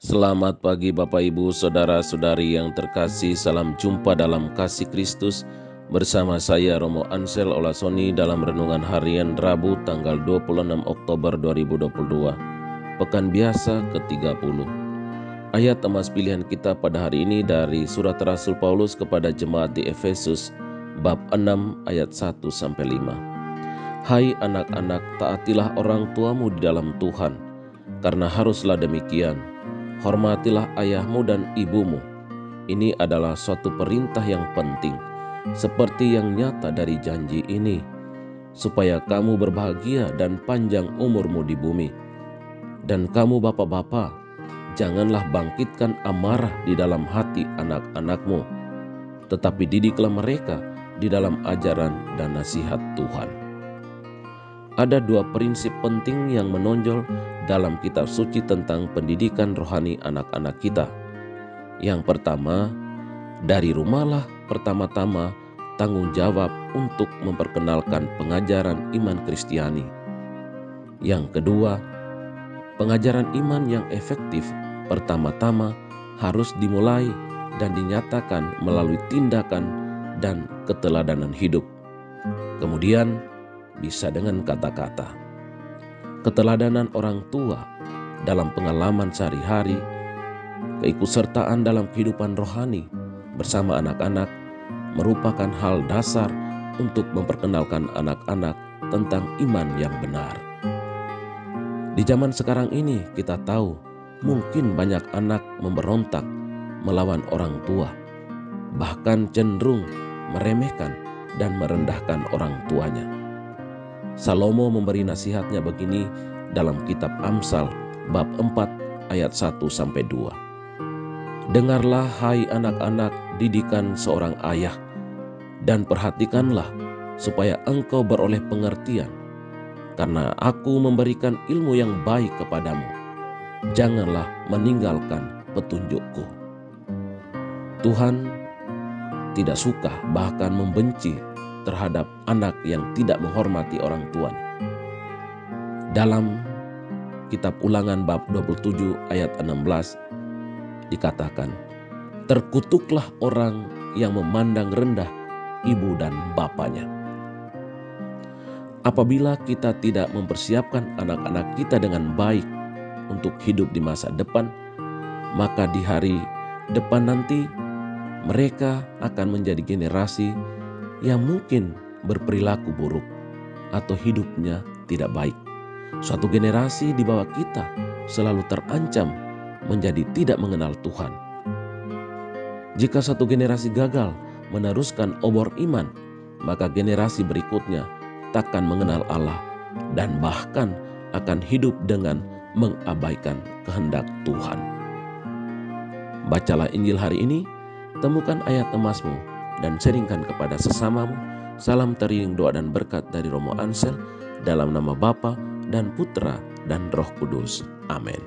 Selamat pagi Bapak Ibu, Saudara-saudari yang terkasih. Salam jumpa dalam kasih Kristus bersama saya Romo Ansel Olasoni dalam renungan harian Rabu tanggal 26 Oktober 2022. Pekan biasa ke-30. Ayat emas pilihan kita pada hari ini dari surat Rasul Paulus kepada jemaat di Efesus bab 6 ayat 1-5. Hai anak-anak, taatilah orang tuamu di dalam Tuhan, karena haruslah demikian. Hormatilah ayahmu dan ibumu. Ini adalah suatu perintah yang penting, seperti yang nyata dari janji ini, supaya kamu berbahagia dan panjang umurmu di bumi. Dan kamu bapak-bapak, janganlah bangkitkan amarah di dalam hati anak-anakmu, tetapi didiklah mereka di dalam ajaran dan nasihat Tuhan. Ada dua prinsip penting yang menonjol dalam kitab suci tentang pendidikan rohani anak-anak kita. Yang pertama, dari rumahlah pertama-tama tanggung jawab untuk memperkenalkan pengajaran iman Kristiani. Yang kedua, pengajaran iman yang efektif pertama-tama harus dimulai dan dinyatakan melalui tindakan dan keteladanan hidup. Kemudian bisa dengan kata-kata. Keteladanan orang tua dalam pengalaman sehari-hari, keikutsertaan dalam kehidupan rohani bersama anak-anak merupakan hal dasar untuk memperkenalkan anak-anak tentang iman yang benar. Di zaman sekarang ini kita tahu mungkin banyak anak memberontak melawan orang tua, bahkan cenderung meremehkan dan merendahkan orang tuanya. Salomo memberi nasihatnya begini dalam kitab Amsal bab 4 ayat 1-2. Dengarlah hai anak-anak didikan seorang ayah, dan perhatikanlah supaya engkau beroleh pengertian, karena aku memberikan ilmu yang baik kepadamu. Janganlah meninggalkan petunjukku. Tuhan tidak suka, bahkan membenci terhadap anak yang tidak menghormati orang tuanya. Dalam kitab Ulangan bab 27 ayat 16 dikatakan, terkutuklah orang yang memandang rendah ibu dan bapanya. Apabila kita tidak mempersiapkan anak-anak kita dengan baik untuk hidup di masa depan, maka di hari depan nanti mereka akan menjadi generasi yang mungkin berperilaku buruk atau hidupnya tidak baik. Suatu generasi di bawah kita selalu terancam menjadi tidak mengenal Tuhan. Jika satu generasi gagal meneruskan obor iman, maka generasi berikutnya takkan mengenal Allah dan bahkan akan hidup dengan mengabaikan kehendak Tuhan. Bacalah Injil hari ini, temukan ayat emasmu, dan sharingkan kepada sesamamu. Salam teriring doa dan berkat dari Romo Ansel, dalam nama Bapa dan Putra dan Roh Kudus. Amin.